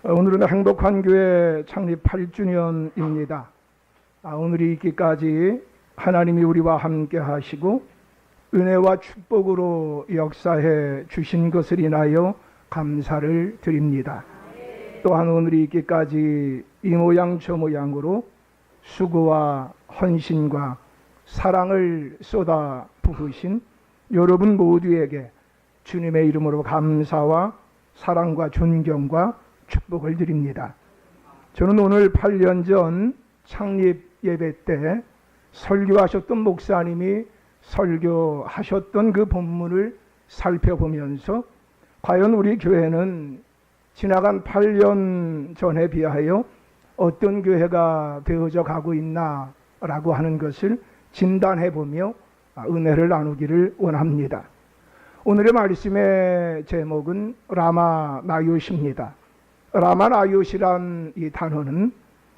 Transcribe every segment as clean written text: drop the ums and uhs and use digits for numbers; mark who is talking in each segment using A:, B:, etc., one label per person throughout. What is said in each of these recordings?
A: 오늘은 행복한 교회 창립 8주년입니다. 오늘이 있기까지 하나님이 우리와 함께 하시고 은혜와 축복으로 역사해 주신 것을 인하여 감사를 드립니다. 또한 오늘이 있기까지 이 모양 저 모양으로 수고와 헌신과 사랑을 쏟아 부으신 여러분 모두에게 주님의 이름으로 감사와 사랑과 존경과 축복을 드립니다. 저는 오늘 8년 전 창립 예배 때 설교하셨던 목사님이 설교하셨던 그 본문을 살펴보면서 과연 우리 교회는 지나간 8년 전에 비하여 어떤 교회가 되어져 가고 있나라고 하는 것을 진단해보며 은혜를 나누기를 원합니다. 오늘의 말씀의 제목은 라마나얏입니다. 라마나얏이란 이 단어는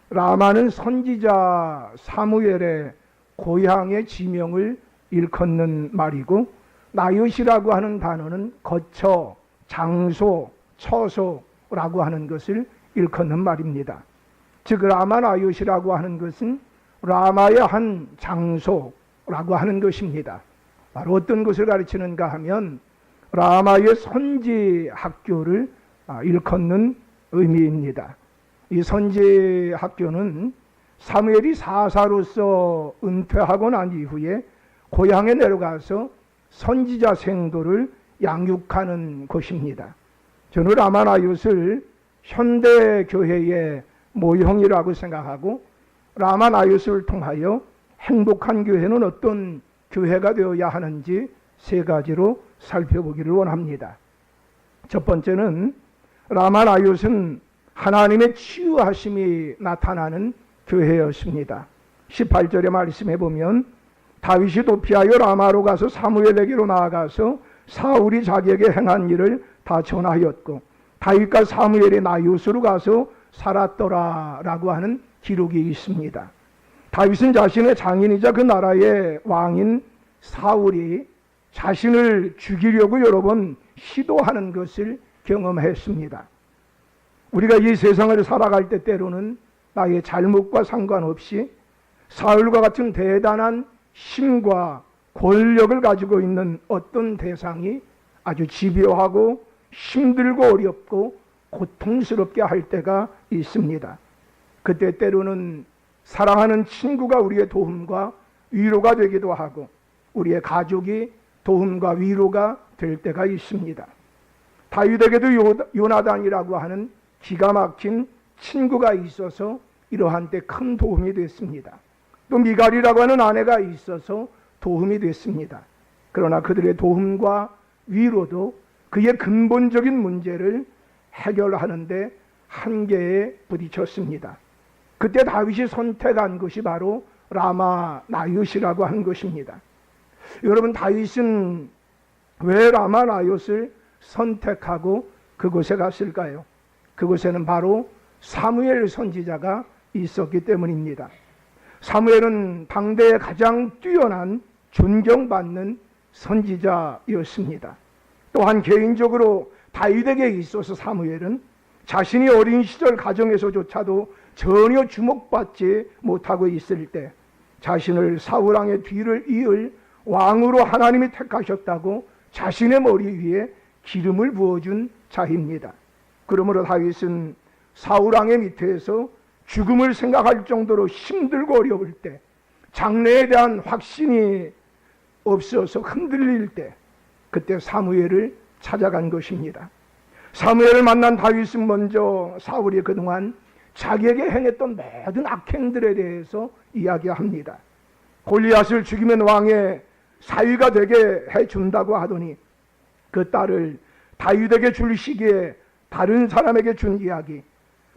A: 라마는 선지자 사무엘의 고향의 지명을 일컫는 말이고 나얏이라고 하는 단어는 거처, 장소, 처소라고 하는 것을 일컫는 말입니다. 즉 라마나얏이라고 하는 것은 라마의 한 장소라고 하는 것입니다. 바로 어떤 것을 가르치는가 하면 라마의 선지 학교를 일컫는 의미입니다. 이 선지 학교는 사무엘이 사사로서 은퇴하고 난 이후에 고향에 내려가서 선지자 생도를 양육하는 곳입니다. 저는 라마나얏을 현대교회의 모형이라고 생각하고 라마나얏을 통하여 행복한 교회는 어떤 교회가 되어야 하는지 세 가지로 살펴보기를 원합니다. 첫 번째는 라마나얏은 하나님의 치유하심이 나타나는 교회였습니다. 18절의 말씀해 보면 다윗이 도피하여 라마로 가서 사무엘에게로 나아가서 사울이 자기에게 행한 일을 다 전하였고 다윗과 사무엘이 나얏으로 가서 살았더라 라고 하는 기록이 있습니다. 다윗은 자신의 장인이자 그 나라의 왕인 사울이 자신을 죽이려고 여러 번 시도하는 것을 경험했습니다. 우리가 이 세상을 살아갈 때 때로는 나의 잘못과 상관없이 사울과 같은 대단한 힘과 권력을 가지고 있는 어떤 대상이 아주 집요하고 힘들고 어렵고 고통스럽게 할 때가 있습니다. 그때 때로는 사랑하는 친구가 우리의 도움과 위로가 되기도 하고 우리의 가족이 도움과 위로가 될 때가 있습니다. 다윗에게도 요나단이라고 하는 기가 막힌 친구가 있어서 이러한 때 큰 도움이 됐습니다. 또 미갈이라고 하는 아내가 있어서 도움이 됐습니다. 그러나 그들의 도움과 위로도 그의 근본적인 문제를 해결하는데 한계에 부딪혔습니다. 그때 다윗이 선택한 것이 바로 라마나얏이라고 한 것입니다. 여러분, 다윗은 왜 라마나얏을 선택하고 그곳에 갔을까요? 그곳에는 바로 사무엘 선지자가 있었기 때문입니다. 사무엘은 당대에 가장 뛰어난 존경받는 선지자였습니다. 또한 개인적으로 다윗에게 있어서 사무엘은 자신이 어린 시절 가정에서조차도 전혀 주목받지 못하고 있을 때 자신을 사울왕의 뒤를 이을 왕으로 하나님이 택하셨다고 자신의 머리 위에 기름을 부어준 자입니다. 그러므로 다윗은 사울왕의 밑에서 죽음을 생각할 정도로 힘들고 어려울 때, 장래에 대한 확신이 없어서 흔들릴 때, 그때 사무엘을 찾아간 것입니다. 사무엘을 만난 다윗은 먼저 사울이 그동안 자기에게 행했던 모든 악행들에 대해서 이야기합니다. 골리앗을 죽이면 왕의 사위가 되게 해준다고 하더니 그 딸을 다윗에게 줄 시기에 다른 사람에게 준 이야기,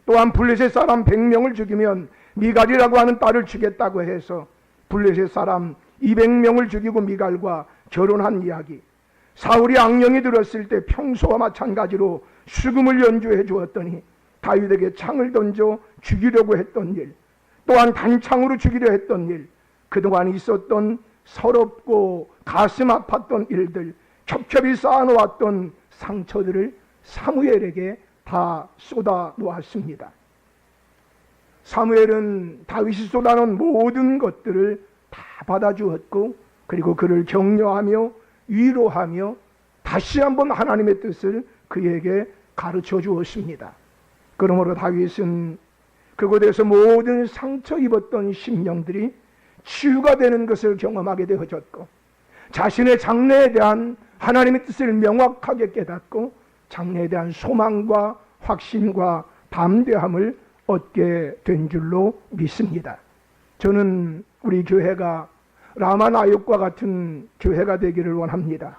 A: 또한 블레셋 사람 100명을 죽이면 미갈이라고 하는 딸을 주겠다고 해서 블레셋 사람 200명을 죽이고 미갈과 결혼한 이야기, 사울이 악령이 들었을 때 평소와 마찬가지로 수금을 연주해 주었더니 다윗에게 창을 던져 죽이려고 했던 일, 또한 단창으로 죽이려 했던 일, 그동안 있었던 서럽고 가슴 아팠던 일들, 겹겹이 쌓아놓았던 상처들을 사무엘에게 다 쏟아 놓았습니다. 사무엘은 다윗이 쏟아놓은 모든 것들을 다 받아주었고, 그리고 그를 격려하며 위로하며 다시 한번 하나님의 뜻을 그에게 가르쳐 주었습니다. 그러므로 다윗은 그곳에서 모든 상처 입었던 심령들이 치유가 되는 것을 경험하게 되어졌고, 자신의 장래에 대한 하나님의 뜻을 명확하게 깨닫고 장래에 대한 소망과 확신과 담대함을 얻게 된 줄로 믿습니다. 저는 우리 교회가 라마나욕과 같은 교회가 되기를 원합니다.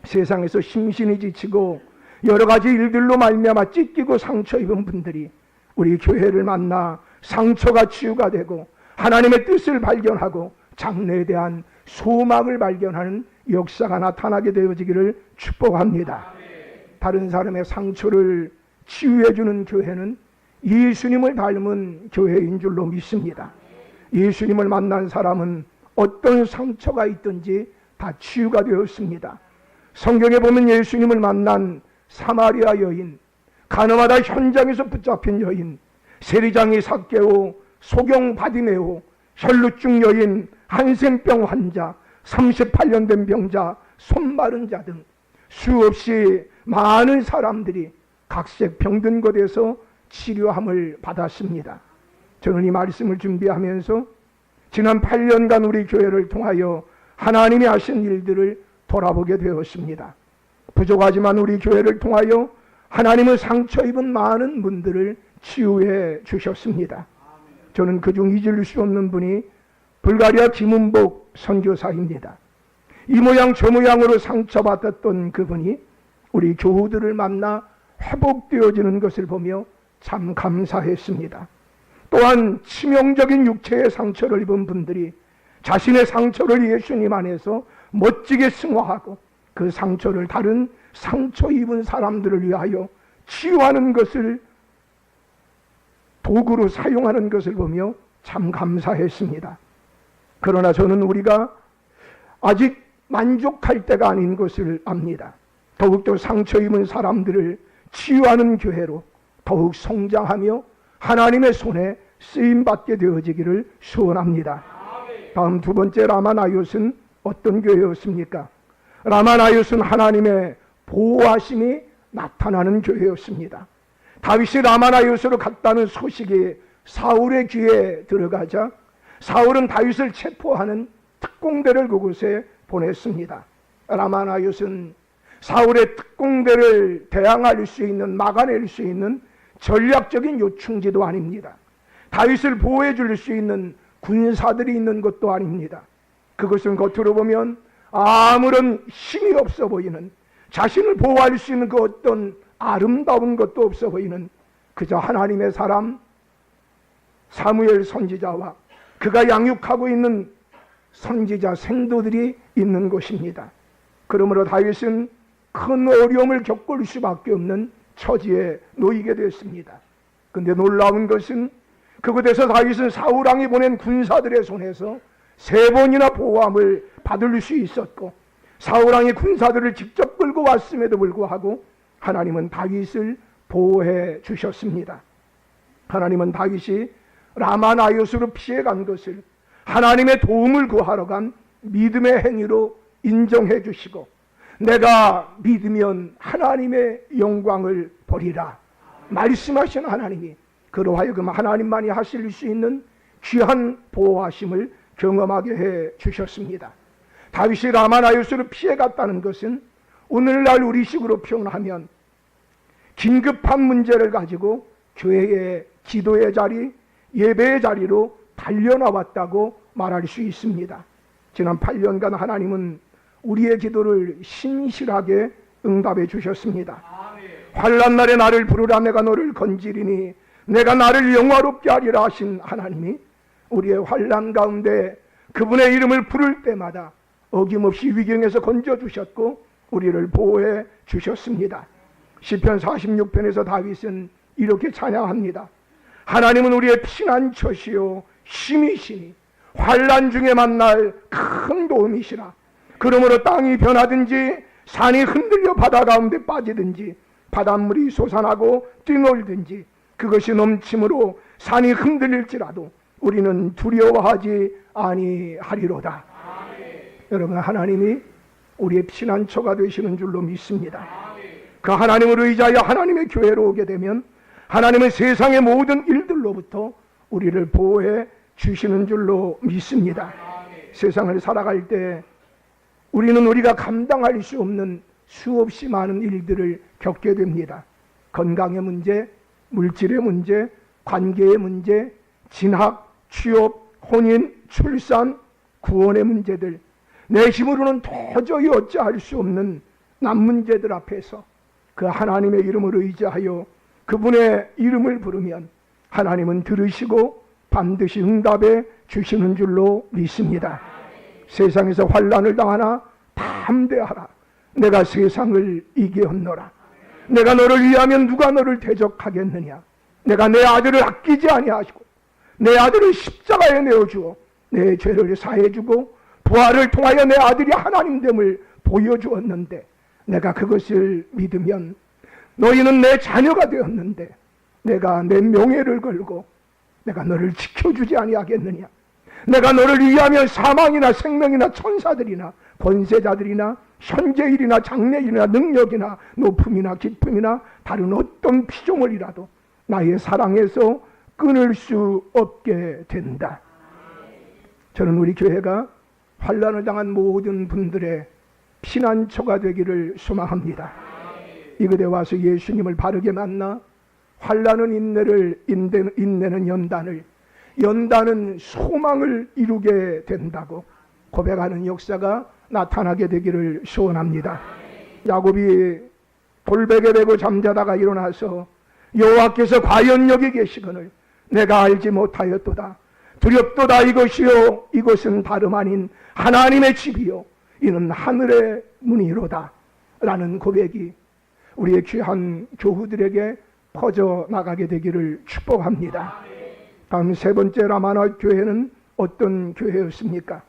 A: 세상에서 심신이 지치고 여러 가지 일들로 말미암아 찢기고 상처 입은 분들이 우리 교회를 만나 상처가 치유가 되고 하나님의 뜻을 발견하고 장래에 대한 소망을 발견하는 역사가 나타나게 되어지기를 축복합니다. 다른 사람의 상처를 치유해주는 교회는 예수님을 닮은 교회인 줄로 믿습니다. 예수님을 만난 사람은 어떤 상처가 있든지 다 치유가 되었습니다. 성경에 보면 예수님을 만난 사마리아 여인, 가늠하다 현장에서 붙잡힌 여인, 세리장이 삭개오, 소경 바디메오, 혈루증 여인, 한센병 환자, 38년 된 병자, 손 마른 자 등 수없이 많은 사람들이 각색 병든 곳에서 치료함을 받았습니다. 저는 이 말씀을 준비하면서 지난 8년간 우리 교회를 통하여 하나님이 하신 일들을 돌아보게 되었습니다. 부족하지만 우리 교회를 통하여 하나님은 상처 입은 많은 분들을 치유해 주셨습니다. 저는 그중 잊을 수 없는 분이 불가리아 김은복 선교사입니다. 이 모양 저 모양으로 상처받았던 그분이 우리 교우들을 만나 회복되어지는 것을 보며 참 감사했습니다. 또한 치명적인 육체의 상처를 입은 분들이 자신의 상처를 예수님 안에서 멋지게 승화하고 그 상처를 다른 상처 입은 사람들을 위하여 치유하는 것을 도구로 사용하는 것을 보며 참 감사했습니다. 그러나 저는 우리가 아직 만족할 때가 아닌 것을 압니다. 더욱더 상처 입은 사람들을 치유하는 교회로 더욱 성장하며 하나님의 손에 쓰임받게 되어지기를 소원합니다. 다음 두 번째 라마나얏은 어떤 교회였습니까? 라마나얏은 하나님의 보호하심이 나타나는 교회였습니다. 다윗이 라마나얏으로 갔다는 소식이 사울의 귀에 들어가자 사울은 다윗을 체포하는 특공대를 그곳에 보냈습니다. 라마나얏은 사울의 특공대를 대항할 수 있는, 막아낼 수 있는 전략적인 요충지도 아닙니다. 다윗을 보호해 줄 수 있는 군사들이 있는 것도 아닙니다. 그것은 겉으로 보면 아무런 힘이 없어 보이는, 자신을 보호할 수 있는 그 어떤 아름다운 것도 없어 보이는 그저 하나님의 사람 사무엘 선지자와 그가 양육하고 있는 선지자 생도들이 있는 곳입니다. 그러므로 다윗은 큰 어려움을 겪을 수밖에 없는 처지에 놓이게 됐습니다. 그런데 놀라운 것은 그곳에서 다윗은 사울왕이 보낸 군사들의 손에서 3번이나 보호함을 받을 수 있었고, 사울왕이 군사들을 직접 끌고 왔음에도 불구하고 하나님은 다윗을 보호해 주셨습니다. 하나님은 다윗이 라마나얏으로 피해간 것을 하나님의 도움을 구하러 간 믿음의 행위로 인정해 주시고, 내가 믿으면 하나님의 영광을 보리라 말씀하신 하나님이 그로 하여금 하나님만이 하실 수 있는 귀한 보호하심을 경험하게 해 주셨습니다. 다윗이 라마나얏으로 피해갔다는 것은 오늘날 우리식으로 표현하면 긴급한 문제를 가지고 교회의 기도의 자리, 예배의 자리로 달려나왔다고 말할 수 있습니다. 지난 8년간 하나님은 우리의 기도를 신실하게 응답해 주셨습니다. 환난 날에 나를 부르라 내가 너를 건지리니 내가 나를 영화롭게 하리라 하신 하나님이 우리의 환난 가운데 그분의 이름을 부를 때마다 어김없이 위경에서 건져주셨고 우리를 보호해 주셨습니다. 시편 46편에서 다윗은 이렇게 찬양합니다. 하나님은 우리의 피난처시요 힘이시니 환난 중에 만날 큰 도움이시라. 그러므로 땅이 변하든지 산이 흔들려 바다 가운데 빠지든지 바닷물이 솟아나고 뛰놀든지 그것이 넘침으로 산이 흔들릴지라도 우리는 두려워하지 아니하리로다. 여러분, 하나님이 우리의 피난처가 되시는 줄로 믿습니다. 그 하나님을 의지하여 하나님의 교회로 오게 되면 하나님은 세상의 모든 일들로부터 우리를 보호해 주시는 줄로 믿습니다. 세상을 살아갈 때 우리는 우리가 감당할 수 없는 수없이 많은 일들을 겪게 됩니다. 건강의 문제, 물질의 문제, 관계의 문제, 진학, 취업, 혼인, 출산, 구원의 문제들, 내 힘으로는 도저히 어찌할 수 없는 남 문제들 앞에서 그 하나님의 이름을 의지하여 그분의 이름을 부르면 하나님은 들으시고 반드시 응답해 주시는 줄로 믿습니다. 세상에서 환난을 당하나 담대하라. 내가 세상을 이기었노라. 내가 너를 위하면 누가 너를 대적하겠느냐. 내가 내 아들을 아끼지 아니하시고 내 아들을 십자가에 내어주어 내 죄를 사해주고 부활을 통하여 내 아들이 하나님됨을 보여주었는데 내가 그것을 믿으면 너희는 내 자녀가 되었는데 내가 내 명예를 걸고 내가 너를 지켜주지 아니하겠느냐. 내가 너를 위하면 사망이나 생명이나 천사들이나 권세자들이나 현재일이나 장래일이나 능력이나 높음이나 기쁨이나 다른 어떤 피조물이라도 나의 사랑에서 끊을 수 없게 된다. 저는 우리 교회가 환난을 당한 모든 분들의 피난처가 되기를 소망합니다. 이곳에 와서 예수님을 바르게 만나 환난은 인내를 인내는 연단은 소망을 이루게 된다고 고백하는 역사가 나타나게 되기를 소원합니다. 야곱이 돌베개 베고 잠자다가 일어나서 여호와께서 과연 여기 계시거늘 내가 알지 못하였도다. 두렵도다. 이것이요 이것은 다름 아닌 하나님의 집이요 이는 하늘의 문이로다 라는 고백이 우리의 귀한 교우들에게 퍼져나가게 되기를 축복합니다. 다음 세 번째 라마나 교회는 어떤 교회였습니까?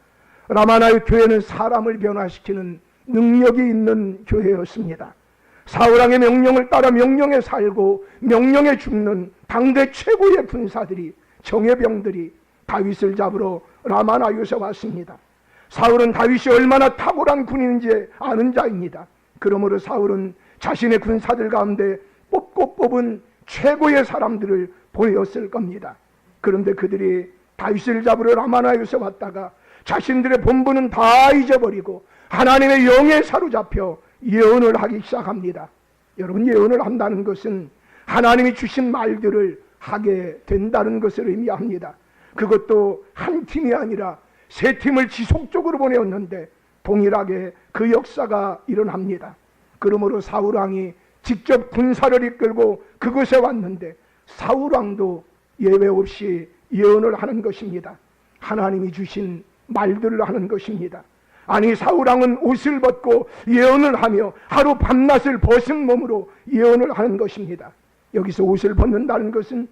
A: 라마나의 교회는 사람을 변화시키는 능력이 있는 교회였습니다. 사울왕의 명령을 따라 명령에 살고 명령에 죽는 당대 최고의 군사들이, 정예병들이 다윗을 잡으러 라마나요에 왔습니다. 사울은 다윗이 얼마나 탁월한 군인인지 아는 자입니다. 그러므로 사울은 자신의 군사들 가운데 뽑고 뽑은 최고의 사람들을 보냈을 겁니다. 그런데 그들이 다윗을 잡으러 라마나요에 왔다가 자신들의 본분은 다 잊어버리고 하나님의 영에 사로잡혀 예언을 하기 시작합니다. 여러분, 예언을 한다는 것은 하나님이 주신 말들을 하게 된다는 것을 의미합니다. 그것도 한 팀이 아니라 세 팀을 지속적으로 보내었는데 동일하게 그 역사가 일어납니다. 그러므로 사울왕이 직접 군사를 이끌고 그곳에 왔는데 사울왕도 예외 없이 예언을 하는 것입니다. 하나님이 주신 말들을 하는 것입니다. 아니, 사울왕은 옷을 벗고 예언을 하며 하루 밤낮을 벗은 몸으로 예언을 하는 것입니다. 여기서 옷을 벗는다는 것은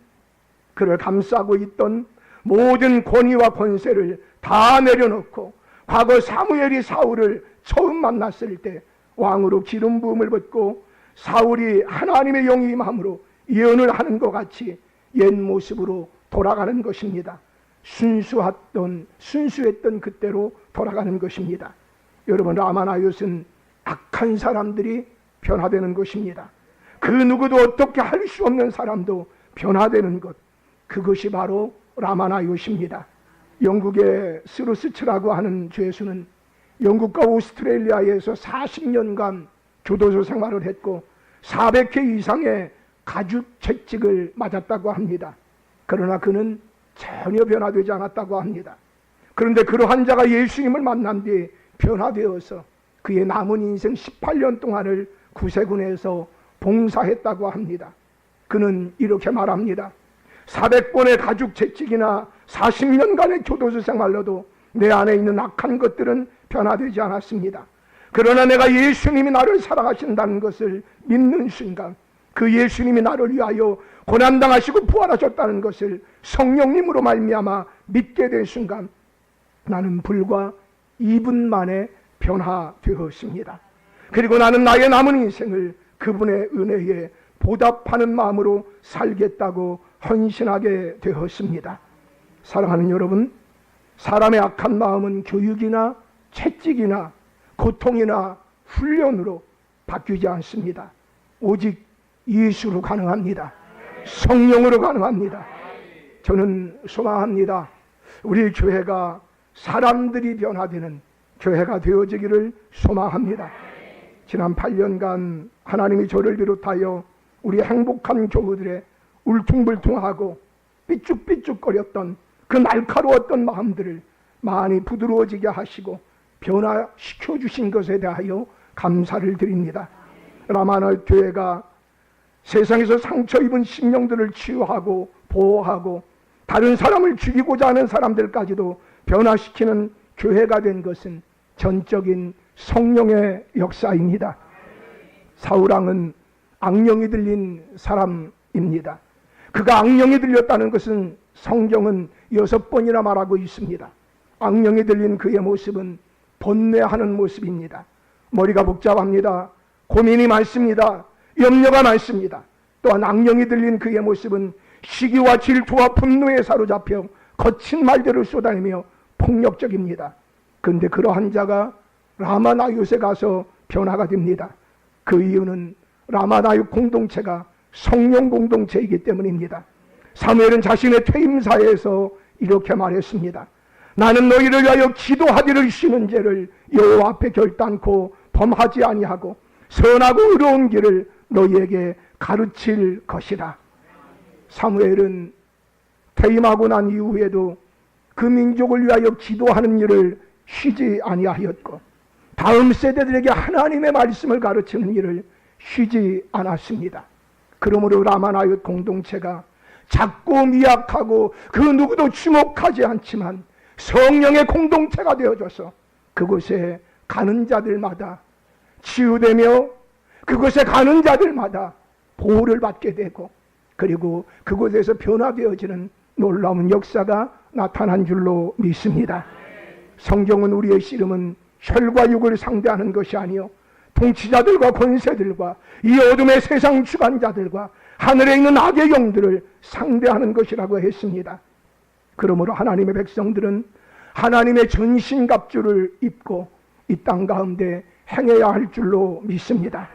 A: 그를 감싸고 있던 모든 권위와 권세를 다 내려놓고 과거 사무엘이 사울을 처음 만났을 때 왕으로 기름 부음을 받고 사울이 하나님의 영이 임함으로 예언을 하는 것 같이 옛 모습으로 돌아가는 것입니다. 순수했던 그때로 돌아가는 것입니다. 여러분, 라마나요스는 악한 사람들이 변화되는 것입니다. 그 누구도 어떻게 할 수 없는 사람도 변화되는 것, 그것이 바로 라마나요스입니다. 영국의 스루스츠라고 하는 죄수는 영국과 오스트레일리아에서 40년간 교도소 생활을 했고 400회 이상의 가죽 채찍을 맞았다고 합니다. 그러나 그는 전혀 변화되지 않았다고 합니다. 그런데 그러한 자가 예수님을 만난 뒤 변화되어서 그의 남은 인생 18년 동안을 구세군에서 봉사했다고 합니다. 그는 이렇게 말합니다. 400번의 가죽 채찍이나 40년간의 교도소 생활로도 내 안에 있는 악한 것들은 변화되지 않았습니다. 그러나 내가 예수님이 나를 사랑하신다는 것을 믿는 순간, 그 예수님이 나를 위하여 고난당하시고 부활하셨다는 것을 성령님으로 말미암아 믿게 된 순간 나는 불과 2분 만에 변화되었습니다. 그리고 나는 나의 남은 인생을 그분의 은혜에 보답하는 마음으로 살겠다고 헌신하게 되었습니다. 사랑하는 여러분, 사람의 악한 마음은 교육이나 채찍이나 고통이나 훈련으로 바뀌지 않습니다. 오직 예수로 가능합니다. 성령으로 가능합니다. 저는 소망합니다. 우리 교회가 사람들이 변화되는 교회가 되어지기를 소망합니다. 지난 8년간 하나님이 저를 비롯하여 우리 행복한 교우들의 울퉁불퉁하고 삐쭉삐쭉거렸던 그 날카로웠던 마음들을 많이 부드러워지게 하시고 변화시켜 주신 것에 대하여 감사를 드립니다. 라마나 교회가 세상에서 상처 입은 심령들을 치유하고 보호하고 다른 사람을 죽이고자 하는 사람들까지도 변화시키는 교회가 된 것은 전적인 성령의 역사입니다. 사울왕은 악령이 들린 사람입니다. 그가 악령이 들렸다는 것은 성경은 6번이나 말하고 있습니다. 악령이 들린 그의 모습은 번뇌하는 모습입니다. 머리가 복잡합니다. 고민이 많습니다. 염려가 많습니다. 또한 악령이 들린 그의 모습은 시기와 질투와 분노에 사로잡혀 거친 말들을 쏟아내며 폭력적입니다. 그런데 그러한 자가 라마나윳에 가서 변화가 됩니다. 그 이유는 라마나윳 공동체가 성령 공동체이기 때문입니다. 사무엘은 자신의 퇴임사에서 이렇게 말했습니다. 나는 너희를 위하여 기도하기를 쉬는 죄를 여호와 앞에 결단코 범하지 아니하고 선하고 의로운 길을 너희에게 가르칠 것이라. 사무엘은 퇴임하고 난 이후에도 그 민족을 위하여 기도하는 일을 쉬지 아니하였고 다음 세대들에게 하나님의 말씀을 가르치는 일을 쉬지 않았습니다. 그러므로 라마나윳 공동체가 작고 미약하고 그 누구도 주목하지 않지만 성령의 공동체가 되어져서 그곳에 가는 자들마다 치유되며 그곳에 가는 자들마다 보호를 받게 되고 그리고 그곳에서 변화되어지는 놀라운 역사가 나타난 줄로 믿습니다. 성경은 우리의 씨름은 혈과 육을 상대하는 것이 아니요 통치자들과 권세들과 이 어둠의 세상 주관자들과 하늘에 있는 악의 영들을 상대하는 것이라고 했습니다. 그러므로 하나님의 백성들은 하나님의 전신갑주를 입고 이 땅 가운데 행해야 할 줄로 믿습니다.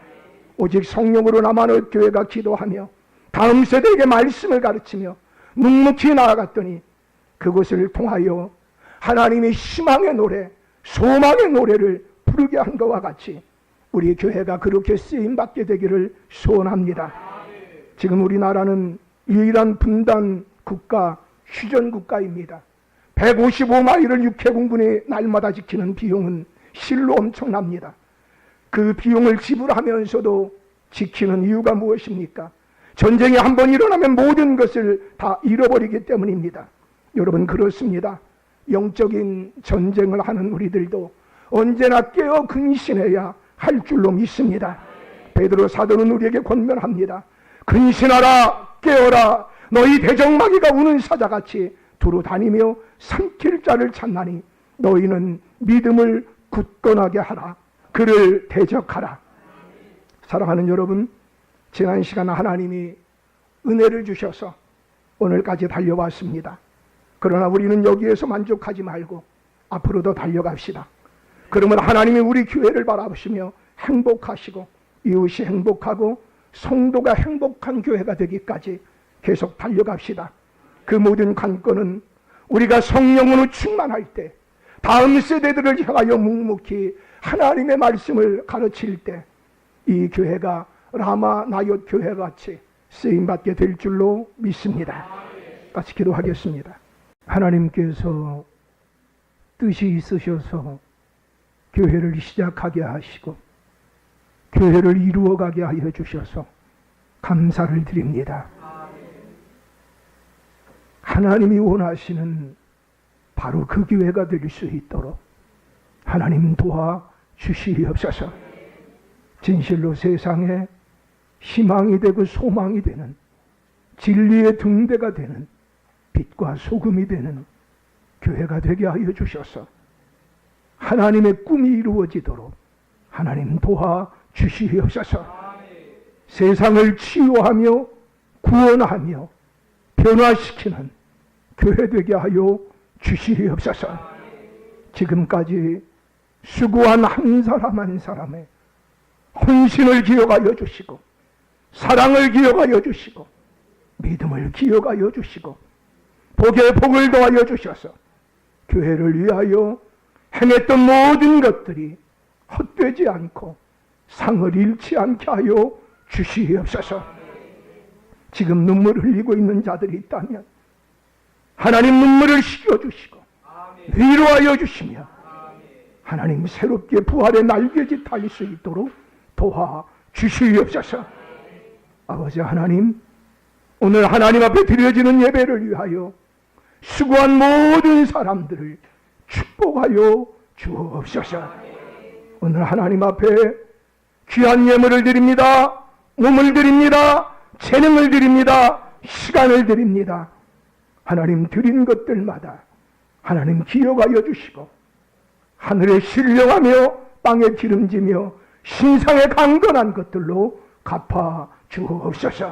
A: 오직 성령으로 남아는 교회가 기도하며 다음 세대에게 말씀을 가르치며 묵묵히 나아갔더니 그것을 통하여 하나님의 희망의 노래, 소망의 노래를 부르게 한 것과 같이 우리 교회가 그렇게 쓰임받게 되기를 소원합니다. 지금 우리나라는 유일한 분단 국가, 휴전 국가입니다. 155마일을 육해공군이 날마다 지키는 비용은 실로 엄청납니다. 그 비용을 지불하면서도 지키는 이유가 무엇입니까? 전쟁이 한번 일어나면 모든 것을 다 잃어버리기 때문입니다. 여러분, 그렇습니다. 영적인 전쟁을 하는 우리들도 언제나 깨어 근신해야 할 줄로 믿습니다. 베드로 사도는 우리에게 권면합니다. 근신하라, 깨어라. 너희 대적마귀가 우는 사자같이 두루 다니며 삼킬 자를 찾나니 너희는 믿음을 굳건하게 하라. 그를 대적하라. 사랑하는 여러분, 지난 시간 하나님이 은혜를 주셔서 오늘까지 달려왔습니다. 그러나 우리는 여기에서 만족하지 말고 앞으로도 달려갑시다. 그러면 하나님이 우리 교회를 바라보시며 행복하시고 이웃이 행복하고 성도가 행복한 교회가 되기까지 계속 달려갑시다. 그 모든 관건은 우리가 성령으로 충만할 때 다음 세대들을 향하여 묵묵히 하나님의 말씀을 가르칠 때 이 교회가 라마나윳 교회같이 쓰임받게 될 줄로 믿습니다. 같이 기도하겠습니다. 하나님께서 뜻이 있으셔서 교회를 시작하게 하시고 교회를 이루어가게 하여 주셔서 감사를 드립니다. 하나님이 원하시는 바로 그 교회가 될 수 있도록 하나님 도와 주시옵소서. 진실로 세상에 희망이 되고 소망이 되는 진리의 등대가 되는 빛과 소금이 되는 교회가 되게 하여 주셔서 하나님의 꿈이 이루어지도록 하나님 도와 주시옵소서. 세상을 치유하며 구원하며 변화시키는 교회 되게 하여 주시옵소서. 지금까지 수고한 한 사람 한 사람의 헌신을 기억하여 주시고 사랑을 기억하여 주시고 믿음을 기억하여 주시고 복에 복을 더하여 주셔서 교회를 위하여 행했던 모든 것들이 헛되지 않고 상을 잃지 않게 하여 주시옵소서. 지금 눈물을 흘리고 있는 자들이 있다면 하나님 눈물을 식혀주시고 위로하여 주시며 하나님 새롭게 부활의 날개짓 달 수 있도록 도와주시옵소서. 아버지 하나님, 오늘 하나님 앞에 드려지는 예배를 위하여 수고한 모든 사람들을 축복하여 주옵소서. 오늘 하나님 앞에 귀한 예물을 드립니다. 몸을 드립니다. 재능을 드립니다. 시간을 드립니다. 하나님 드린 것들마다 하나님 기억하여 주시고 하늘에 신령하며 땅에 기름지며 신상에 강건한 것들로 갚아 주옵소서.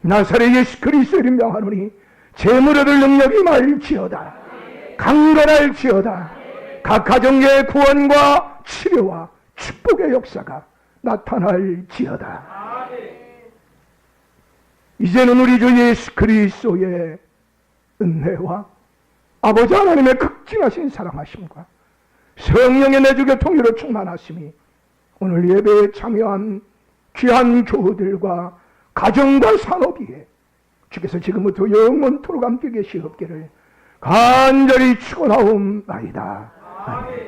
A: 나사렛 예수 그리스도를 명하노니 재물 얻을 능력이 말지어다. 강건할지어다. 각 가정의 구원과 치료와 축복의 역사가 나타날지어다. 이제는 우리 주 예수 그리스도의 은혜와 아버지 하나님의 극진하신 사랑하심과 성령의 내주교 통일로 충만하심이 오늘 예배에 참여한 귀한 교우들과 가정과 산업 위에 주께서 지금부터 영원토록 함께 계시옵기를 간절히 축원하옵나이다. 아멘.